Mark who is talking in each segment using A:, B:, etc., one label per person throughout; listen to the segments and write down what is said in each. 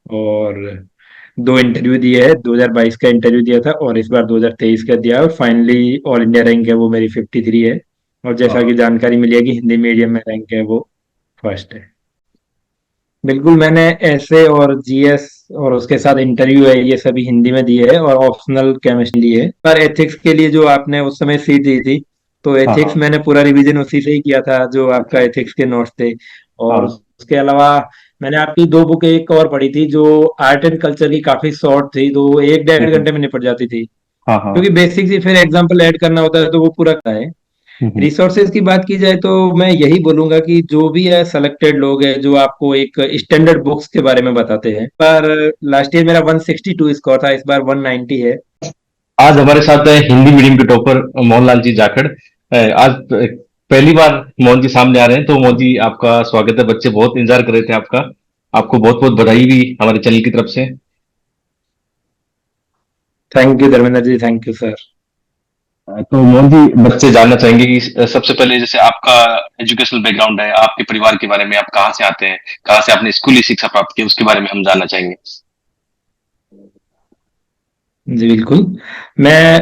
A: और 2 इंटरव्यू दिए है। 2022 का इंटरव्यू दिया था और इस बार 2023 का दिया और फाइनली ऑल इंडिया रैंक है वो मेरी 53 है। और जैसा कि
B: हाँ।
A: जानकारी मिली है कि हिंदी मीडियम में रैंक है वो फर्स्ट है। बिल्कुल, मैंने ऐसे और जीएस और उसके साथ इंटरव्यू है ये सभी हिंदी में दिए है और ऑप्शनल केमिस्ट्री लिए है। पर एथिक्स के लिए जो आपने उस समय सीट दी थी, तो
B: हाँ।
A: एथिक्स
B: हाँ।
A: मैंने पूरा रिवीजन उसी से ही किया था जो आपका एथिक्स के नोट्स थे। और
B: हाँ।
A: उसके अलावा मैंने आपकी दो बुक एक और पढ़ी थी जो आर्ट एंड कल्चर की काफी शॉर्ट थी, तो वो एक डेढ़
B: हम्म।
A: घंटे में निपट जाती थी।
B: हाँ। हाँ।
A: क्योंकि बेसिक ही फिर एग्जाम्पल ऐड करना होता है तो वो पूरा का है।
B: हम्म।
A: रिसोर्सेज की बात की जाए तो मैं यही बोलूंगा कि जो भी है सेलेक्टेड लोग हैं जो आपको एक स्टैंडर्ड बुक्स के बारे में बताते हैं। पर लास्ट ईयर मेरा 162 स्कोर था, इस बार 190 है।
B: आज हमारे साथ है हिंदी मीडियम के टॉपर मोहनलाल जी जाखड़। आज पहली बार मोहन जी सामने आ रहे हैं, तो मोहन जी आपका स्वागत है। बच्चे बहुत इंतजार कर रहे थे आपका। आपको बहुत बहुत बधाई भी हमारे चैनल की तरफ से।
A: Thank you Dharmendra ji, thank you sir.
B: तो मोहन जी, बच्चे जानना चाहेंगे कि सबसे पहले जैसे आपका एजुकेशनल बैकग्राउंड है, आपके परिवार के बारे में, आप कहाँ से आते हैं, कहाँ से आपने स्कूली शिक्षा प्राप्त की, उसके बारे में हम जानना चाहेंगे।
A: जी बिल्कुल। मैं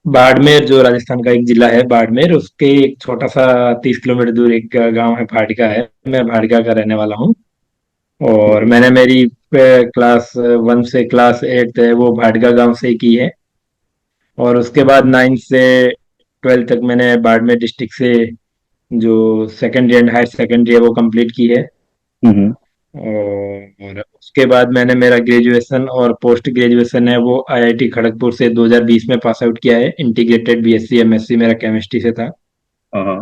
A: बाड़मेर, जो राजस्थान का एक जिला है बाड़मेर, उसके एक छोटा सा 30 किलोमीटर दूर एक गांव है भाटका है। मैं भाटका का रहने वाला हूँ। और मैंने मेरी क्लास 1 से क्लास 8 है वो भाटका गांव से ही की है। और उसके बाद 9 से 12 तक मैंने बाड़मेर डिस्ट्रिक्ट से जो सेकेंडरी एंड हायर सेकेंडरी है वो कंप्लीट की है।
B: हम्म।
A: और उसके बाद मैंने मेरा ग्रेजुएशन और पोस्ट ग्रेजुएशन है वो आईआईटी खड़गपुर से 2020 में पास आउट किया है। इंटीग्रेटेड बीएससी एमएससी मेरा केमिस्ट्री से था।
B: हाँ। हाँ।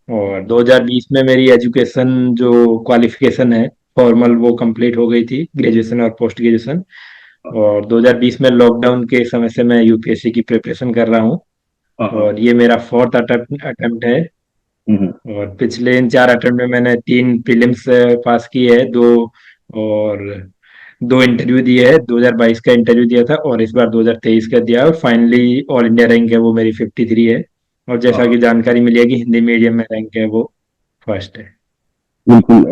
A: और 2020 में मेरी एजुकेशन जो क्वालिफिकेशन है फॉर्मल वो कंप्लीट हो गई थी, ग्रेजुएशन और पोस्ट ग्रेजुएशन। और 2020 में लॉकडाउन के समय से मैं यूपीएससी की प्रिपरेशन कर रहा हूँ।
B: हाँ। हाँ।
A: और ये मेरा फोर्थ अटेम्प्ट है।
B: हम्म।
A: और पिछले इन 4 अटेम्प्ट में मैंने 3 प्रीलिम्स पास की है, दो और 2 इंटरव्यू दिए है। 2022 का इंटरव्यू दिया था और इस बार 2023 का दिया और फाइनली ऑल इंडिया रैंक है वो मेरी 53 है। और जैसा कि
B: हाँ।
A: जानकारी मिली है कि हिंदी मीडियम में रैंक है वो फर्स्ट है।
B: बिल्कुल।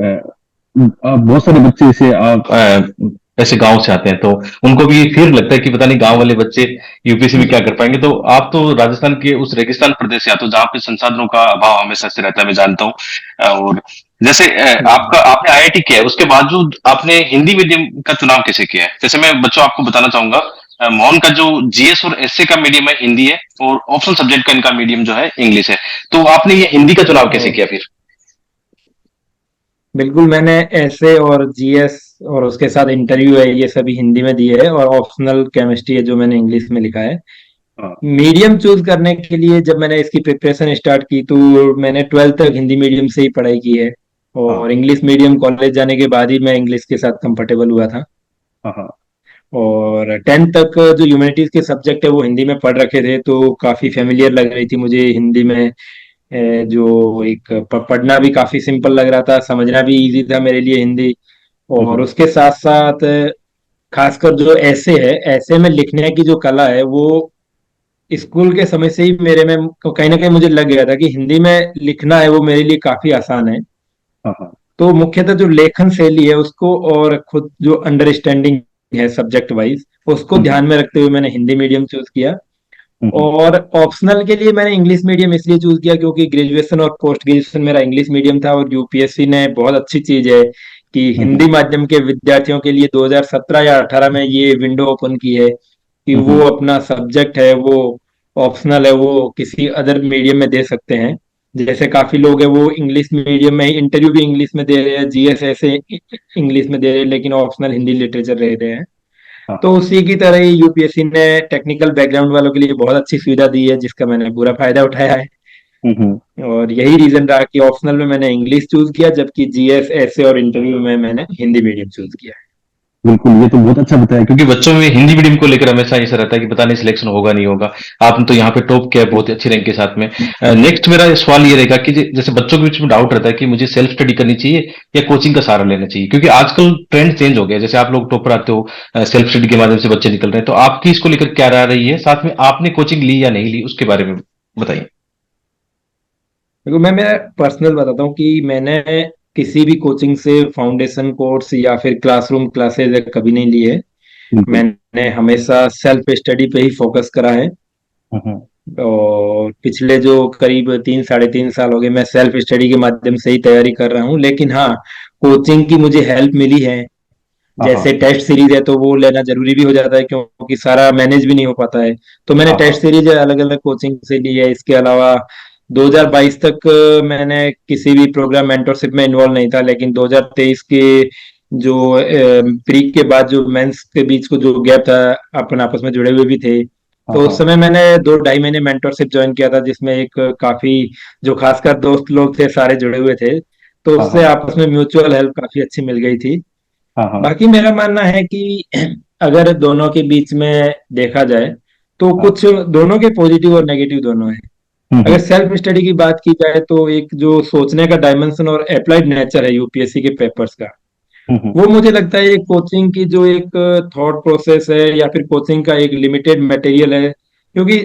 B: बहुत सारे बच्चे जैसे आप ऐसे गांव से आते हैं, तो उनको भी फिर लगता है कि पता नहीं गांव वाले बच्चे यूपीएससी में क्या कर पाएंगे। तो आप तो राजस्थान के उस रेगिस्तान प्रदेश से आते हो जहां पे संसाधनों का अभाव हमेशा से रहता है, मैं जानता हूँ। और जैसे आपका आपने आईआईटी किया है, उसके बावजूद आपने हिंदी मीडियम का चुनाव कैसे किया है? जैसे मैं बच्चों आपको बताना चाहूंगा, मोहन का जो जीएस और एसए का मीडियम है हिंदी है, और ऑप्शनल सब्जेक्ट का इनका मीडियम जो है इंग्लिश है। तो आपने ये हिंदी का चुनाव कैसे
A: और
B: किया फिर?
A: बिल्कुल, मैंने ऐसे और जीएस और उसके साथ इंटरव्यू है ये सभी हिंदी में दिए है और ऑप्शनल केमिस्ट्री है जो मैंने इंग्लिश में लिखा है।
B: हाँ।
A: मीडियम चूज करने के लिए जब मैंने इसकी प्रिपरेशन स्टार्ट की तो मैंने 12th तक हिंदी मीडियम से ही पढ़ाई की है।
B: हाँ।
A: और इंग्लिश मीडियम कॉलेज जाने के बाद ही मैं इंग्लिश के साथ कंफर्टेबल हुआ था।
B: हाँ। हाँ।
A: और 10th तक जो ह्यूमैनिटीज के सब्जेक्ट है वो हिंदी में पढ़ रखे थे तो काफी फेमिलियर लग रही थी मुझे हिंदी में। जो एक पढ़ना भी काफी सिंपल लग रहा था, समझना भी इजी था मेरे लिए हिंदी। और
B: हम्म।
A: उसके साथ साथ खासकर जो ऐसे है, ऐसे में लिखने की जो कला है वो स्कूल के समय से ही मेरे में कहीं ना कहीं मुझे लग गया था कि हिंदी में लिखना है वो मेरे लिए काफी आसान है।
B: हाँ। हाँ।
A: तो मुख्यतः जो लेखन शैली है उसको और खुद जो अंडरस्टैंडिंग है सब्जेक्ट वाइज उसको
B: हम्म।
A: ध्यान में रखते हुए मैंने हिंदी मीडियम चूज किया।
B: हम्म।
A: और ऑप्शनल के लिए मैंने इंग्लिश मीडियम इसलिए चूज किया क्योंकि ग्रेजुएशन और पोस्ट ग्रेजुएशन मेरा इंग्लिश मीडियम था और यूपीएससी ने बहुत अच्छी चीज है कि हिंदी
B: हम्म।
A: माध्यम के विद्यार्थियों के लिए 2017 या 18 में ये विंडो ओपन की है कि वो
B: हम्म।
A: अपना सब्जेक्ट है वो ऑप्शनल है वो किसी अदर मीडियम में दे सकते हैं। जैसे काफी लोग है वो इंग्लिश मीडियम में ही इंटरव्यू भी इंग्लिश में दे रहे हैं, जीएस ऐसे इंग्लिश में दे रहे हैं लेकिन ऑप्शनल हिंदी लिटरेचर रह रहे हैं।
B: हाँ।
A: तो
B: हाँ।
A: उसी की तरह ही यूपीएससी ने टेक्निकल बैकग्राउंड वालों के लिए बहुत अच्छी सुविधा दी है जिसका मैंने पूरा फायदा उठाया है।
B: हम्म।
A: और यही रीजन रहा कि ऑप्शनल में मैंने इंग्लिश चूज किया जबकि जीएस ऐसे और इंटरव्यू में मैंने हिंदी मीडियम चूज किया है।
B: बिल्कुल, ये तो बहुत अच्छा बताया, क्योंकि बच्चों में हिंदी मीडियम को लेकर हमेशा ऐसा रहता है कि पता नहीं सिलेक्शन होगा नहीं होगा। आपने तो यहाँ पे टॉप किया है बहुत अच्छी रैंक के साथ में। नेक्स्ट मेरा सवाल ये रहेगा कि जैसे बच्चों के बीच में डाउट रहता है कि मुझे सेल्फ स्टडी करनी चाहिए या कोचिंग का सहारा लेना चाहिए, क्योंकि आजकल ट्रेंड चेंज हो गया है। जैसे आप लोग टॉपर आते हो, सेल्फ स्टडी के माध्यम से बच्चे निकल रहे हैं, तो आपकी इसको लेकर क्या राय रही है? साथ में आपने कोचिंग ली या नहीं ली, उसके बारे में बताइए।
A: देखो मैं पर्सनल बताता हूँ कि मैंने किसी भी कोचिंग से फाउंडेशन कोर्स या फिर क्लासरूम क्लासेस कभी नहीं ली है।
B: बिल्कुल।
A: मैंने हमेशा सेल्फ स्टडी पे ही फोकस करा है।
B: हम्म।
A: और पिछले जो करीब 3 साढ़े 3 साल हो गए मैं सेल्फ स्टडी के माध्यम से ही तैयारी कर रहा हूँ, लेकिन हाँ, कोचिंग की मुझे हेल्प मिली है।
B: हाँ हाँ
A: जैसे टेस्ट सीरीज है तो वो लेना जरूरी भी हो जाता है, क्योंकि सारा मैनेज भी नहीं हो पाता है। तो मैंने
B: हाँ हाँ
A: टेस्ट सीरीज अलग अलग कोचिंग से ली है। इसके अलावा 2022 तक मैंने किसी भी प्रोग्राम मेंटरशिप में इन्वॉल्व नहीं था, लेकिन 2023 के जो प्री के बाद जो मेंस के बीच को जो गैप था, अपन आपस में जुड़े हुए भी थे।
B: हाँ
A: तो उस
B: हाँ
A: समय मैंने 2 ढाई महीने मेंटरशिप ज्वाइन किया था, जिसमें एक काफी जो खासकर दोस्त लोग थे सारे जुड़े हुए थे। तो
B: हाँ
A: उससे
B: हाँ
A: आपस में म्यूचुअल हेल्प काफी अच्छी मिल गई थी।
B: हाँ हाँ
A: बाकी मेरा मानना है कि अगर दोनों के बीच में देखा जाए तो
B: हाँ।
A: कुछ दोनों के पॉजिटिव और नेगेटिव दोनों है। अगर
B: हम्म।
A: सेल्फ स्टडी की बात की जाए तो एक जो सोचने का डायमेंशन और अप्लाइड नेचर है यूपीएससी के पेपर्स का,
B: हम्म।
A: वो मुझे लगता है एक कोचिंग की जो एक थॉट प्रोसेस है या फिर कोचिंग का एक लिमिटेड मटेरियल है। क्योंकि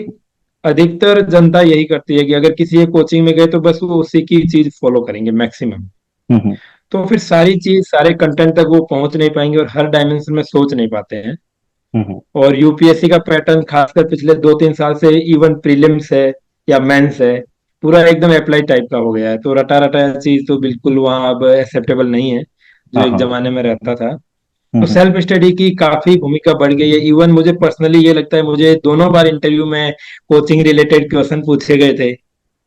A: अधिकतर जनता यही करती है कि अगर किसी एक कोचिंग में गए तो बस वो उसी की चीज फॉलो करेंगे मैक्सिमम।
B: हम्म।
A: तो फिर सारी चीज सारे कंटेंट तक वो पहुंच नहीं पाएंगे और हर डायमेंशन में सोच नहीं पाते हैं।
B: हम्म।
A: और यूपीएससी का पैटर्न खासकर पिछले 2 3 साल से इवन प्रीलिम्स है या मेंस है, पूरा एकदम अप्लाई टाइप का हो गया है। तो रटा रटा चीज तो बिल्कुल वहाँ अब एक्सेप्टेबल नहीं है, जो
B: हाँ
A: एक
B: हाँ।
A: जमाने में रहता था। तो
B: हम्म।
A: सेल्फ स्टडी की काफी भूमिका बढ़ गई है। इवन मुझे पर्सनली ये लगता है, मुझे दोनों बार इंटरव्यू में कोचिंग रिलेटेड क्वेश्चन पूछे गए थे।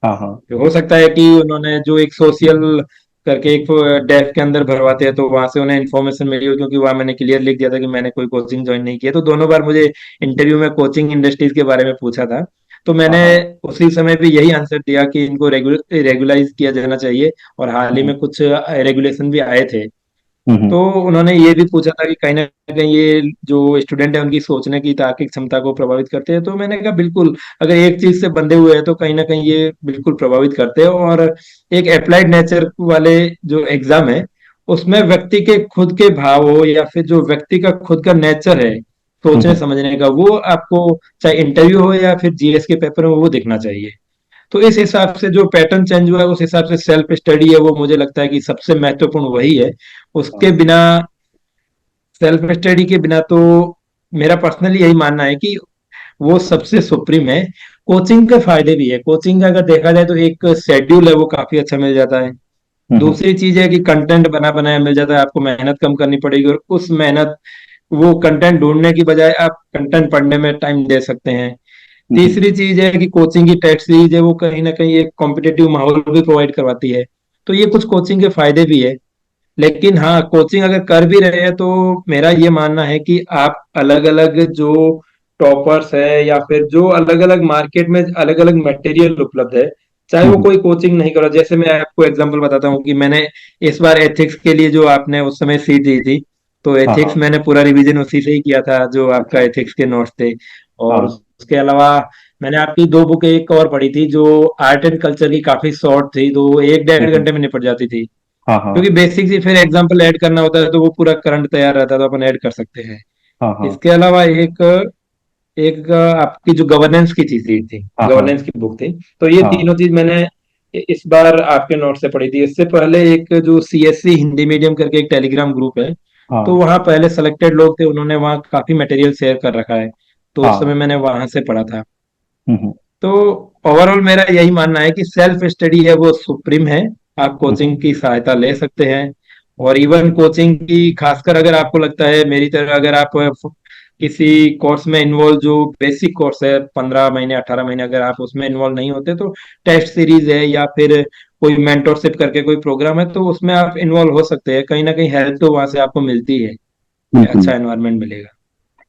B: हाँ हाँ
A: तो हो सकता है कि उन्होंने जो एक सोशल करके एक डेस्क के अंदर भरवाते हैं तो वहां से उन्हें इन्फॉर्मेशन मिली हो, क्योंकि वहां मैंने क्लियर लिख दिया था कि मैंने कोई कोचिंग ज्वाइन नहीं किया। तो दोनों बार मुझे इंटरव्यू में कोचिंग इंडस्ट्रीज के बारे में पूछा था। तो
B: हाँ
A: मैंने
B: हाँ।
A: उसी समय भी यही आंसर दिया कि इनको रेगुलाइज किया जाना चाहिए। और हाल ही
B: हम्म।
A: में कुछ रेगुलेशन भी आए थे।
B: हम्म।
A: तो उन्होंने ये भी पूछा था कि कहीं ना कहीं ये जो स्टूडेंट है उनकी सोचने की तार्किक क्षमता को प्रभावित करते हैं। तो मैंने कहा बिल्कुल, अगर एक चीज से बंधे हुए हैं तो कहीं ना कहीं ये बिल्कुल प्रभावित करते हैं। और एक अप्लाइड नेचर वाले जो एग्जाम है उसमें व्यक्ति के खुद के भाव हो या फिर जो व्यक्ति का खुद का नेचर है सोचने
B: हम्म।
A: समझने का, वो आपको चाहे इंटरव्यू हो या फिर जीएस के पेपर में वो दिखना चाहिए। तो इस हिसाब से जो पैटर्न चेंज हुआ है उस हिसाब से सेल्फ स्टडी है वो मुझे लगता है कि सबसे महत्वपूर्ण वही है। उसके
B: हाँ।
A: बिना, सेल्फ स्टडी के बिना तो मेरा पर्सनली यही मानना है कि वो सबसे सुप्रीम है। कोचिंग के फायदे भी है। कोचिंग का अगर देखा जाए तो एक शेड्यूल है वो काफी अच्छा मिल जाता है।
B: हम्म।
A: दूसरी चीज है कि कंटेंट बना बनाया मिल जाता है, आपको मेहनत कम करनी पड़ेगी और उस मेहनत वो कंटेंट ढूंढने की बजाय आप कंटेंट पढ़ने में टाइम दे सकते हैं।
B: हम्म।
A: तीसरी चीज है कि कोचिंग की टेस्ट सीरीज है वो कहीं ना कहीं एक कॉम्पिटेटिव माहौल भी प्रोवाइड करवाती है। तो ये कुछ कोचिंग के फायदे भी है। लेकिन हाँ, कोचिंग अगर कर भी रहे हैं तो मेरा ये मानना है कि आप अलग अलग जो टॉपर्स है या फिर जो अलग अलग मार्केट में अलग अलग मटेरियल उपलब्ध है, चाहे वो
B: हम्म।
A: कोई कोचिंग नहीं करो। जैसे मैं आपको एग्जांपल बताता हूँ कि मैंने इस बार एथिक्स के लिए जो आपने उस समय सीट दी थी, तो
B: हाँ
A: एथिक्स
B: हाँ
A: मैंने पूरा रिवीजन उसी से ही किया था जो आपका
B: अच्छा।
A: एथिक्स के नोट्स थे। और
B: हाँ
A: उसके अलावा मैंने आपकी 2 बुक एक और पढ़ी थी जो आर्ट एंड कल्चर की, काफी शॉर्ट थी, तो एक डेढ़
B: हम्म।
A: घंटे में निपट जाती थी।
B: हाँ हाँ
A: क्योंकि बेसिक से फिर एग्जाम्पल ऐड करना होता है तो वो पूरा करंट तैयार रहता है तो अपन ऐड कर सकते हैं।
B: हाँ हाँ
A: इसके अलावा एक एक आपकी जो गवर्नेंस की थी सीट थी,
B: हाँ हाँ
A: गवर्नेंस की बुक थी। तो ये
B: हाँ
A: तीनों चीज मैंने इस बार आपके नोट से पढ़ी थी। इससे पहले एक जो सीएससी हिंदी मीडियम करके एक टेलीग्राम ग्रुप है, तो
B: हाँ
A: वहाँ पहले सेलेक्टेड लोग थे, उन्होंने वहाँ काफी मटेरियल शेयर कर रखा है। तो उस समय
B: हाँ।
A: मैंने वहां से पढ़ा था।
B: हम्म।
A: तो ओवरऑल मेरा यही मानना है कि सेल्फ स्टडी है वो सुप्रीम है। आप
B: हम्म।
A: कोचिंग की सहायता ले सकते हैं। और इवन कोचिंग की खासकर अगर आपको लगता है मेरी तरह, अगर आप किसी कोर्स में इन्वॉल्व जो बेसिक कोर्स है 15 महीने 18 महीने, अगर आप उसमें इन्वॉल्व नहीं होते तो टेस्ट सीरीज है या फिर कोई मेंटोरशिप करके कोई प्रोग्राम है तो उसमें आप इन्वॉल्व हो सकते हैं। कहीं ना कहीं हेल्प तो वहां से आपको मिलती है,
B: बिल्कुल।
A: अच्छा एनवायरनमेंट मिलेगा।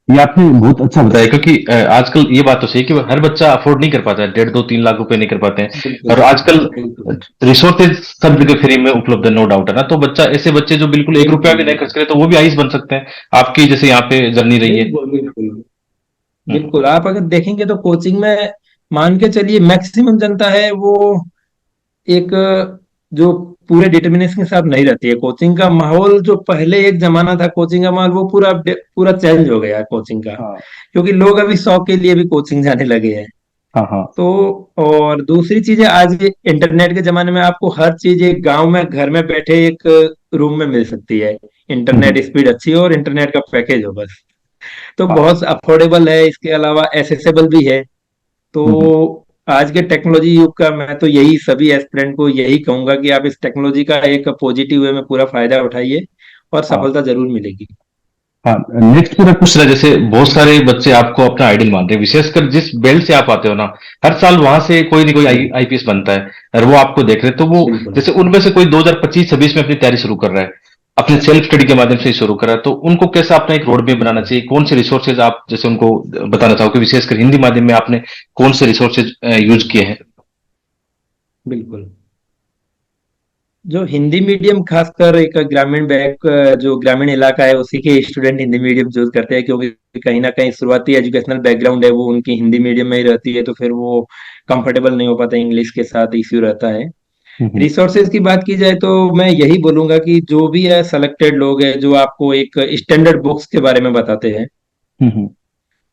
B: ये आपने बहुत अच्छा बताया क्योंकि आजकल ये बात तो सही है कि हर बच्चा अफोर्ड नहीं कर पाता है, 1.5 2 3 लाख रुपए नहीं कर पाते हैं।
A: बिल्कुल
B: और आजकल
A: बिल्कुल
B: रिसोर्सेज सब जगह फ्री में उपलब्ध है, नो डाउट है ना। तो बच्चा, ऐसे बच्चे जो बिल्कुल 1 रुपया
A: बिल्कुल
B: भी नहीं खर्च
A: बिल्कुल
B: करे तो वो भी आईज बन सकते हैं, आपकी जैसे यहाँ पे जर्नी रही है।
A: बिल्कुल बिल्कुल
B: हम्म।
A: बिल्कुल। आप अगर देखेंगे तो कोचिंग में मान के चलिए मैक्सिमम जनता है वो एक जो पूरे डिटर्मिनेशन के साथ नहीं रहती है। कोचिंग का माहौल जो पहले एक जमाना था कोचिंग का माहौल, वो पूरा पूरा चेंज हो गया है कोचिंग का।
B: हाँ
A: क्योंकि लोग अभी शौक के लिए भी कोचिंग जाने लगे हैं।
B: हाँ, हाँ।
A: तो और दूसरी चीज है, आज ये इंटरनेट के जमाने में आपको हर चीज एक गांव में घर में बैठे एक रूम में मिल सकती है।
B: हुँ,
A: इंटरनेट
B: हुँ।
A: स्पीड अच्छी हो और इंटरनेट का पैकेज हो बस। तो
B: हाँ।
A: बहुत अफोर्डेबल है, इसके अलावा एसेसेबल भी है। तो
B: हुँ, हुँ।
A: आज के टेक्नोलॉजी युग का मैं तो यही सभी एस्पिरेंट को यही कहूंगा कि आप इस टेक्नोलॉजी का एक पॉजिटिव वे में पूरा फायदा उठाइए और
B: हाँ।
A: सफलता जरूर मिलेगी।
B: हाँ, नेक्स्ट मेरा पूछ रहा है, जैसे बहुत सारे बच्चे आपको अपना आइडल मानते हैं, विशेषकर जिस बेल्ट से आप आते हो ना, हर साल वहां से कोई ना कोई
A: जी
B: आईपीएस बनता है, और वो आपको देख रहे हैं, तो वो
A: बिल्कुल।
B: जैसे उनमें से कोई 2025-26 में अपनी तैयारी शुरू कर रहा है, अपने सेल्फ स्टडी के माध्यम से ही शुरू कर रहा है, तो उनको कैसा अपना एक रोड मैप बनाना
A: बिल्कुल
B: चाहिए? कौन से रिसोर्सेज आप जैसे उनको बताना चाहोगे, विशेषकर हिंदी माध्यम में आपने कौन से रिसोर्सेज यूज किए हैं?
A: बिल्कुल। जो हिंदी मीडियम खासकर एक ग्रामीण जो ग्रामीण इलाका है उसी के स्टूडेंट हिंदी मीडियम चूज करते हैं, क्योंकि कहीं ना कहीं शुरुआती एजुकेशनल बैकग्राउंड है वो उनकी हिंदी मीडियम में ही रहती है, तो फिर वो कंफर्टेबल नहीं हो पाता, इंग्लिश के साथ इश्यू रहता है।
B: हम्म, हम्म।
A: रिसोर्सेज की बात की जाए तो मैं यही बोलूंगा कि जो भी है सेलेक्टेड लोग हैं जो आपको एक स्टैंडर्ड बुक्स के बारे में बताते हैं,
B: हम्म, हम्म।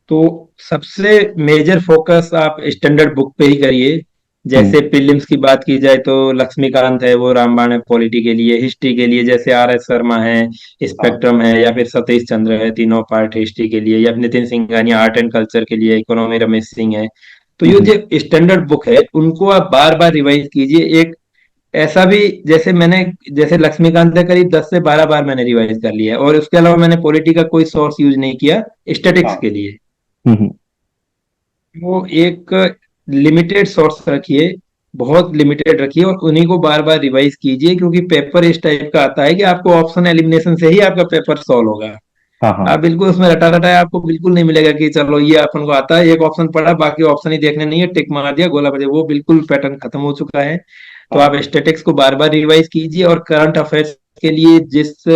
A: तो सबसे मेजर फोकस आप स्टैंडर्ड बुक पे ही करिए।
B: हम्म।
A: जैसे प्रीलिम्स की बात की जाए तो लक्ष्मीकांत है, वो रामबाण है पॉलिटी के लिए। हिस्ट्री के लिए जैसे आर एस शर्मा है,
B: हाँ।
A: स्पेक्ट्रम है, या फिर सतीश चंद्र है, तीनों पार्ट हिस्ट्री के लिए, या Nitin Singhania art and culture के लिए, इकोनॉमी रमेश सिंह है। तो ये
B: हम्म,
A: जो स्टैंडर्ड बुक है उनको आप बार बार रिवाइज कीजिए। एक ऐसा भी, जैसे मैंने, जैसे लक्ष्मीकांत है करीब 10 से 12 बार मैंने रिवाइज कर लिया है, और उसके अलावा मैंने पॉलिटी का कोई सोर्स यूज नहीं किया
B: हाँ।
A: स्टैटिक्स के लिए।
B: हम्म,
A: वो एक लिमिटेड सोर्स रखिए, बहुत लिमिटेड रखिए, और उन्हीं को बार बार रिवाइज कीजिए, क्योंकि पेपर इस टाइप का आता है कि आपको ऑप्शन एलिमिनेशन से ही आपका पेपर सॉल्व होगा।
B: हाँ, हाँ।
A: आप बिल्कुल उसमें रटा रटाया आपको बिल्कुल नहीं मिलेगा कि चलो ये अपन को आता है, एक ऑप्शन पढ़ा बाकी ऑप्शन ही देखने नहीं है, टिक मार दिया गोला बजे, वो बिल्कुल पैटर्न खत्म हो चुका है। तो
B: हाँ।
A: आप स्टेटिक्स को बार बार रिवाइज कीजिए, और करंट अफेयर्स के लिए जिस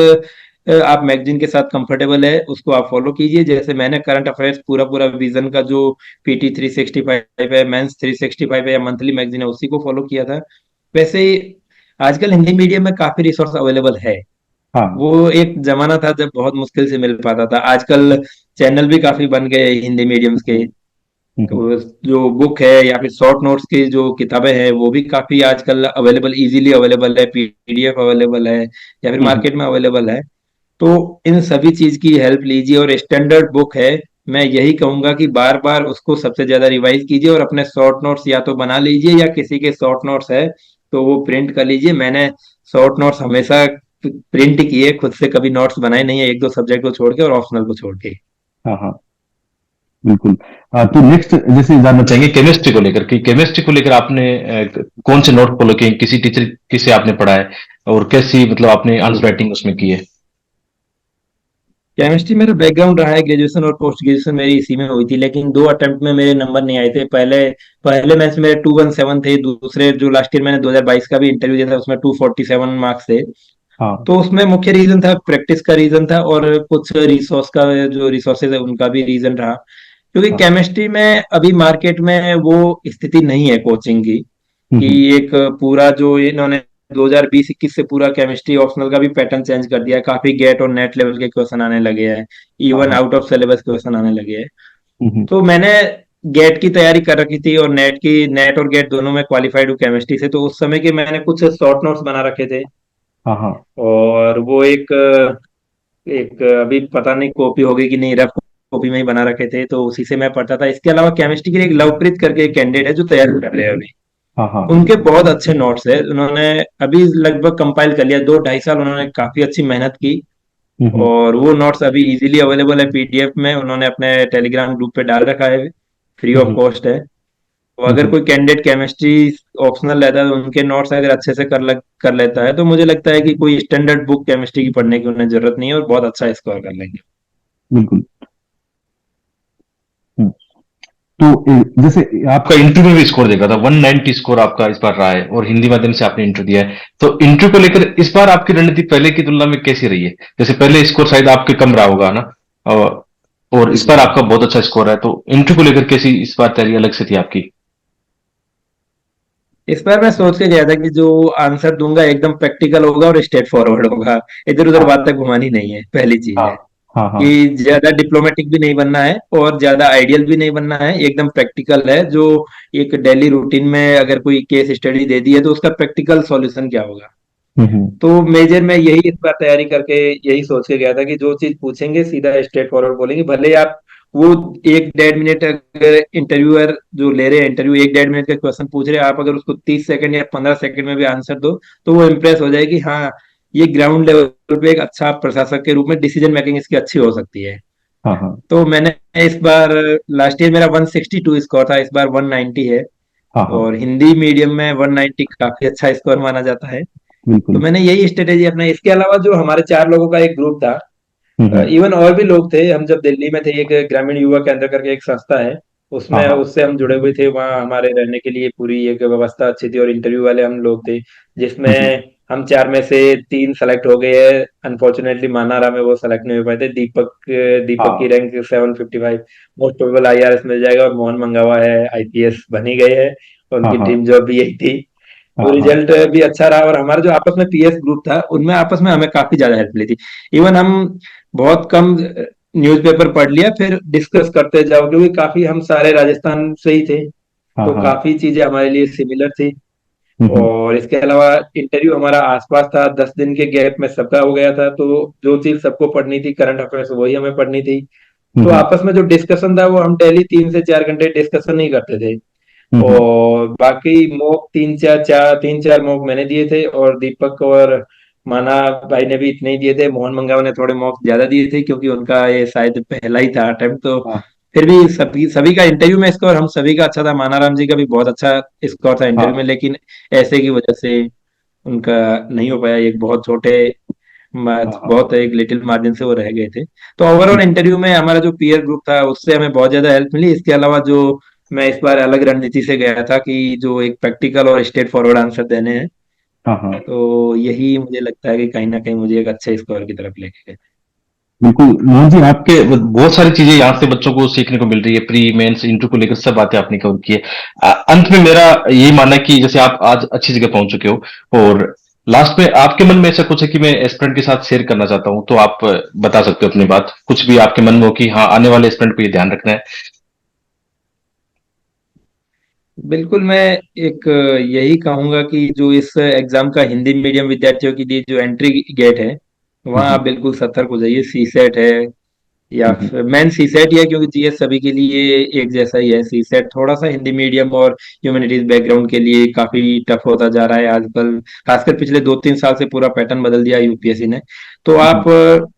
A: आप मैगजीन के साथ कंफर्टेबल है उसको आप फॉलो कीजिए। जैसे मैंने करंट अफेयर्स पूरा पूरा विजन का जो पीटी 365 है, मेंस 365 है, या मंथली मैगजीन है, उसी को फॉलो किया था। वैसे ही आजकल हिंदी मीडियम में काफी रिसोर्स अवेलेबल है।
B: हाँ।
A: वो एक जमाना था जब बहुत मुश्किल से मिल पाता था, आजकल चैनल भी काफी बन गए हिंदी मीडियम्स के।
B: हम्म, हम्म।
A: तो जो बुक है या फिर शॉर्ट नोट्स की जो किताबें हैं वो भी काफी आजकल अवेलेबल, इजीली अवेलेबल है, पीडीएफ अवेलेबल है, या फिर
B: हम्म,
A: मार्केट में अवेलेबल है। तो इन सभी चीज की हेल्प लीजिए, और स्टैंडर्ड बुक है, मैं यही कहूंगा कि बार बार उसको सबसे ज्यादा रिवाइज कीजिए, और अपने शॉर्ट नोट्स या तो बना लीजिए, या किसी के शॉर्ट नोट्स है तो वो प्रिंट कर लीजिए। मैंने शॉर्ट नोट्स हमेशा प्रिंट किए, खुद से कभी नोट्स बनाए नहीं है, एक दो सब्जेक्ट को छोड़ के और ऑप्शनल को छोड़ के।
B: हाँ, हाँ। बिल्कुल। तो नेक्स्ट जैसे जानना चाहेंगे केमिस्ट्री को लेकर, कि केमिस्ट्री को लेकर आपने कौन से नोट फॉलो किए, किसी टीचर किसे आपने पढ़ा है, और कैसी मतलब आपने आंसर
A: बिल्कुल।
B: राइटिंग उसमें की है?
A: केमिस्ट्री मेरा बैकग्राउंड रहा है, ग्रेजुएशन और पोस्ट ग्रेजुएशन मेरी इसी में हुई थी, लेकिन दो अटेम्प्ट में मेरे नंबर नहीं आए थे। पहले पहले मैच में मेरे 217 थे, दूसरे जो लास्ट ईयर मैंने 2022 का भी इंटरव्यू दिया था उसमें 247 मार्क्स थे।
B: हाँ।
A: तो उसमें मुख्य रीजन था प्रैक्टिस का रीजन था, और कुछ रिसोर्स का, जो रिसोर्सेज है उनका भी रीजन रहा। क्योंकि
B: हाँ।
A: केमिस्ट्री में अभी मार्केट में वो स्थिति नहीं है कोचिंग की,
B: हम्म,
A: कि एक पूरा जो इन्होंने 2020-21 से पूरा केमिस्ट्री ऑप्शनल का भी पैटर्न चेंज कर दिया है, काफी गेट और नेट लेवल के क्वेश्चन आने लगे हैं,
B: हाँ।
A: इवन
B: हाँ।
A: आउट ऑफ सिलेबस क्वेश्चन आने लगे हैं।
B: हम्म,
A: तो मैंने गेट की तैयारी कर रखी थी, और नेट और गेट दोनों में क्वालिफाइड हूँ केमिस्ट्री से, तो उस समय के मैंने कुछ शॉर्ट नोट्स बना रखे थे।
B: हाँ। हाँ।
A: और वो एक एक अभी पता नहीं कॉपी होगी कि नहीं, रफ कॉपी में ही बना रखे थे, तो उसी से मैं पढ़ता था। इसके अलावा केमिस्ट्री के लिए एक लवप्रीत करके एक कैंडिडेट है जो तैयारी कर रहे हैं अभी,
B: हाँ। हाँ।
A: उनके बहुत अच्छे नोट्स है, उन्होंने अभी लगभग कंपाइल कर लिया, 2 ढाई साल उन्होंने काफी अच्छी मेहनत की।
B: हम्म,
A: और वो नोट्स अभी इजीली अवेलेबल है पीडीएफ में, उन्होंने अपने टेलीग्राम ग्रुप पे डाल रखा है, फ्री ऑफ
B: हम्म,
A: कॉस्ट है। तो अगर
B: हम्म।
A: कोई कैंडिडेट केमिस्ट्री ऑप्शनल रहता है तो उनके नोट्स अगर अच्छे से कर लेता है, तो मुझे लगता है कि कोई स्टैंडर्ड बुक केमिस्ट्री की पढ़ने की उन्हें जरूरत नहीं है, और बहुत अच्छा स्कोर कर लेंगे।
B: बिल्कुल। हम्म। तो जैसे आपका इंटरव्यू में भी स्कोर देखा था, 190 स्कोर आपका इस बार रहा है, और हिंदी माध्यम से आपने इंटरव्यू दिया है, तो इंटरव्यू को लेकर इस बार आपकी रणनीति पहले की तुलना में कैसी रही है? जैसे पहले स्कोर शायद आपके कम रहा होगा ना, और इस बार
A: बिल्कुल।
B: आपका बहुत अच्छा स्कोर है, तो इंटरव्यू को लेकर कैसी इस बार तैयारी अलग से थी आपकी?
A: इस बार मैं सोच के गया था कि जो आंसर दूंगा एकदम प्रैक्टिकल होगा और स्ट्रेट फॉरवर्ड होगा, इधर उधर
B: हाँ।
A: बातें घुमानी नहीं है, पहली चीज
B: हाँ।
A: है।
B: हाँ, हाँ।
A: कि ज्यादा डिप्लोमेटिक भी नहीं बनना है और ज्यादा आइडियल भी नहीं बनना है, एकदम प्रैक्टिकल है। जो एक डेली रूटीन में अगर कोई केस स्टडी दे दी है तो उसका प्रैक्टिकल सॉल्यूशन क्या होगा।
B: हुँ, हुँ।
A: तो मेजर मैं यही इस बार तैयारी करके यही सोच के गया था कि जो चीज पूछेंगे सीधा स्ट्रेट फॉरवर्ड बोलेंगे, भले आप वो 1-1.5 मिनट अगर इंटरव्यूअर जो ले रहे हैं इंटरव्यू 1-1.5 मिनट का क्वेश्चन पूछ रहे हैं, आप अगर उसको 30 सेकंड या 15 सेकंड में भी आंसर दो तो वो इम्प्रेस हो जाएगी, हाँ ये ग्राउंड लेवल पे एक अच्छा प्रशासक के रूप में डिसीजन मेकिंग इसकी अच्छी हो सकती है।
B: हाँ, हाँ।
A: तो मैंने इस बार, लास्ट ईयर मेरा 162 स्कोर था, इस बार 190 है।
B: हाँ, हाँ।
A: और हिंदी मीडियम में 190 काफी अच्छा स्कोर माना जाता है। तो
B: बिल्कुल।
A: मैंने यही स्ट्रेटेजी अपनाई। इसके अलावा जो हमारे 4 लोगों का एक ग्रुप था,
B: हुँ, हुँ।
A: इवन और भी लोग थे, हम जब दिल्ली में थे, एक ग्रामीण युवा केंद्र करके एक संस्था है,
B: हाँ,
A: उसमें
B: हाँ।
A: उससे हम जुड़े हुए थे। वहाँ हमारे रहने के लिए पूरी एक व्यवस्था अच्छी थी और इंटरव्यू वाले हम लोग थे,
B: हुँ, हुँ।
A: जिसमें हम 4 में से 3 सेलेक्ट हो गए हैं। अनफॉर्चुनेटली मानारा में वो सेलेक्ट नहीं हो पाए थे। दीपक की
B: हाँ।
A: रैंक 755, मोस्ट प्रोबेबल आईआरएस मिल जाएगा, और मोहन मंगावा है आईपीएस बन ही गए हैं,
B: हाँ,
A: उनकी
B: ड्रीम
A: ड्रीम जॉब भी यही थी।
B: हाँ,
A: तो
B: हाँ।
A: रिजल्ट भी अच्छा रहा और हमारा जो आपस में पीएस ग्रुप था उनमें आपस में हमें काफी ज्यादा हेल्प मिली थी। इवन हम बहुत कम न्यूज़पेपर पढ़ लिया, फिर डिस्कस करते जाओ, क्योंकि काफी हम सारे राजस्थान से ही थे,
B: हाँ,
A: तो
B: हाँ।
A: काफी चीजें हमारे लिए सिमिलर थी।
B: हुँ, हुँ।
A: और इसके अलावा इंटरव्यू हमारा आसपास था, 10 दिन के गैप में सबका हो गया था, तो जो चीज सबको पढ़नी थी करंट अफेयर्स वही हमें पढ़नी थी।
B: हुँ,
A: तो
B: हुँ।
A: आपस में जो डिस्कशन था वो हम डेली 3 से 4 घंटे डिस्कशन नहीं करते थे।
B: हुँ, हुँ।
A: और बाकी मॉक 3-4 मॉक मैंने दिए थे, और दीपक और माना भाई ने भी इतने ही दिए थे। मोहन मंगावा ने थोड़े मॉक ज्यादा दिए थे क्योंकि उनका ये शायद पहला ही था अटेम्प्ट। तो
B: हाँ,
A: फिर भी सभी सभी का इंटरव्यू में स्कोर हम सभी का अच्छा था। मानाराम जी का भी बहुत अच्छा स्कोर था इंटरव्यू
B: हाँ।
A: में, लेकिन ऐसे की वजह से उनका नहीं हो पाया। एक बहुत छोटे
B: हाँ, हाँ।
A: बहुत एक लिटिल मार्जिन से वो रह गए थे। तो ओवरऑल
B: बिल्कुल।
A: इंटरव्यू में हमारा जो पीयर ग्रुप था उससे हमें बहुत ज्यादा हेल्प मिली। इसके अलावा जो मैं इस बार अलग रणनीति से गया था कि जो एक प्रैक्टिकल और स्ट्रेट फॉरवर्ड आंसर देने हैं,
B: हाँ, हाँ।
A: तो यही मुझे लगता है कि कहीं ना कहीं मुझे एक अच्छे स्कोर की तरफ लेके गए।
B: बिल्कुल, मोहन जी आपके बहुत सारी चीज़ें यहाँ से बच्चों को सीखने को मिल रही है, प्री, मेंस, इंटर को लेकर सब बातें आपने कवर की है। अंत में मेरा यही मानना है कि जैसे आप आज अच्छी जगह पहुँच चुके हो और लास्ट में आपके मन में ऐसा कुछ है कि मैं एस्पिरेंट के साथ शेयर करना चाहता हूँ, तो आप बता सकते हो अपनी बात। कुछ भी आपके मन में हो कि हाँ, आने वाले एस्पिरेंट को ये ध्यान रखना है।
A: बिल्कुल, मैं एक यही कहूंगा कि जो इस एग्जाम का हिंदी मीडियम विद्यार्थियों के लिए जो एंट्री गेट है,
B: हुँ,
A: वहाँ आप
B: हुँ।
A: बिल्कुल सतर्क हो जाइए। सी सेट है या
B: हुँ, हुँ।
A: फिर मेन सी सेट ही है, क्योंकि जीएस सभी के लिए एक जैसा ही है। सी सेट थोड़ा सा हिंदी मीडियम और ह्यूमैनिटीज बैकग्राउंड के लिए काफी टफ होता जा रहा है आजकल, खासकर पिछले 2-3 साल से पूरा पैटर्न बदल दिया यूपीएससी ने। तो
B: हुँ,
A: आप
B: हुँ।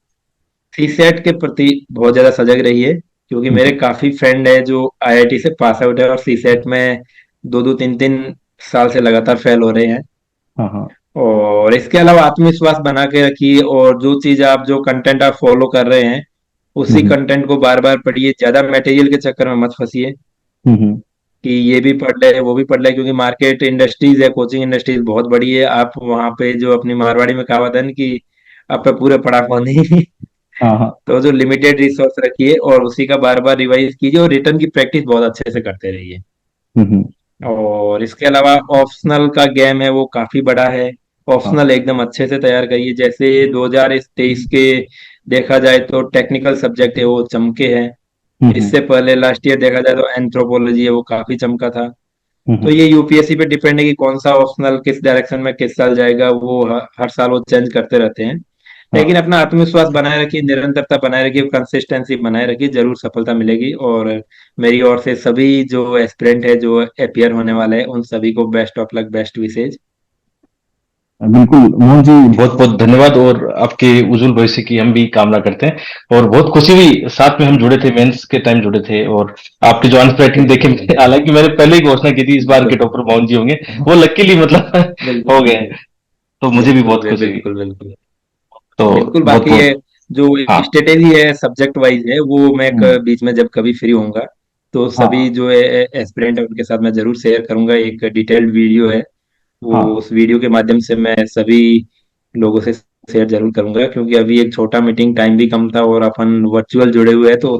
A: सी सेट के प्रति बहुत ज्यादा सजग रहिए, क्योंकि
B: हुँ,
A: मेरे
B: हुँ।
A: काफी फ्रेंड है जो आईआईटी से पास आउट है और सी सेट में 2-2 3-3 साल से लगातार फेल हो रहे हैं।
B: हाँ, हाँ।
A: और इसके अलावा आत्मविश्वास बना के रखिए, और जो चीज आप जो कंटेंट आप फॉलो कर रहे हैं
B: हुँ,
A: उसी
B: हुँ।
A: कंटेंट को बार बार पढ़िए। ज्यादा मटेरियल के चक्कर में मत फंसिए
B: हुँ, हुँ।
A: कि ये भी पढ़ ले वो भी पढ़ ले, क्योंकि मार्केट इंडस्ट्रीज है, कोचिंग इंडस्ट्रीज बहुत बड़ी है। आप वहां पे जो अपनी मारवाड़ी में कहावत है ना कि आप पे पूरे पड़ा नहीं।
B: हाँ, हाँ।
A: तो जो लिमिटेड रिसोर्स रखिए और उसी का बार बार रिवाइज कीजिए, और रिटर्न की प्रैक्टिस बहुत अच्छे से करते रहिए।
B: हुँ, हुँ।
A: और इसके अलावा ऑप्शनल का गेम है वो काफी बड़ा है।
B: हाँ।
A: ऑप्शनल एकदम अच्छे से तैयार करिए। जैसे 2023 के देखा जाए तो टेक्निकल सब्जेक्ट है वो चमके हैं।
B: हुँ, हुँ।
A: इससे पहले लास्ट ईयर देखा जाए तो एंथ्रोपोलॉजी है वो काफी चमका था।
B: हुँ,
A: तो
B: हुँ।
A: ये यूपीएससी पे डिपेंड है कि कौन सा ऑप्शनल किस डायरेक्शन में किस साल जाएगा। वो हर साल वो चेंज करते रहते हैं। लेकिन
B: हाँ।
A: अपना आत्मविश्वास बनाए रखिए, निरंतरता बनाए रखिए, कंसिस्टेंसी बनाए रखिए, जरूर सफलता मिलेगी। और मेरी ओर से सभी जो एस्पिरेंट है जो अपियर होने वाले हैं उन सभी को best of luck, best wishes.
B: बिल्कुल, मोहन जी बहुत-बहुत धन्यवाद और आपके उज्जवल भविष्य की हम भी कामना करते हैं और बहुत खुशी हुई साथ में हम जुड़े थे, मेंस के टाइम जुड़े थे और आपकी जो आंसर राइटिंग देखे
A: बिल्कुल बिल्कुल
B: हालाँकि मैंने पहले ही घोषणा की थी इस बार के
A: बिल्कुल
B: टॉपर मोहन जी होंगे, वो लकीली मतलब
A: बिल्कुल
B: हो गए,
A: बिल्कुल
B: तो मुझे भी
A: बिल्कुल
B: बहुत खुशी हुई।
A: बिल्कुल बिल्कुल
B: तो
A: बिल्कुल। बाकी ये
B: बहुत-बहुत
A: जो
B: हाँ।
A: स्ट्रेटेजी है सब्जेक्ट वाइज है वो मैं
B: हुँ।
A: बीच में जब कभी फ्री होऊंगा तो
B: हाँ,
A: सभी
B: हाँ।
A: जो है एस्पिरेंट है उनके साथ मैं जरूर शेयर करूंगा। एक डिटेल्ड वीडियो है, वो
B: हाँ।
A: उस वीडियो के माध्यम से मैं सभी लोगों से शेयर जरूर करूंगा, क्योंकि अभी एक छोटा मीटिंग टाइम भी कम था और अपन वर्चुअल जुड़े हुए हैं तो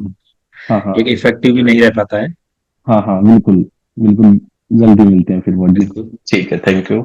B: हाँ,
A: एक
B: हाँ।
A: इफेक्टिव भी नहीं रह पाता है।
B: हाँ, हाँ, बिल्कुल, बिल्कुल, जल्दी मिलते हैं फिर मोहन जी।
A: बिल्कुल।
B: ठीक है, थैंक यू।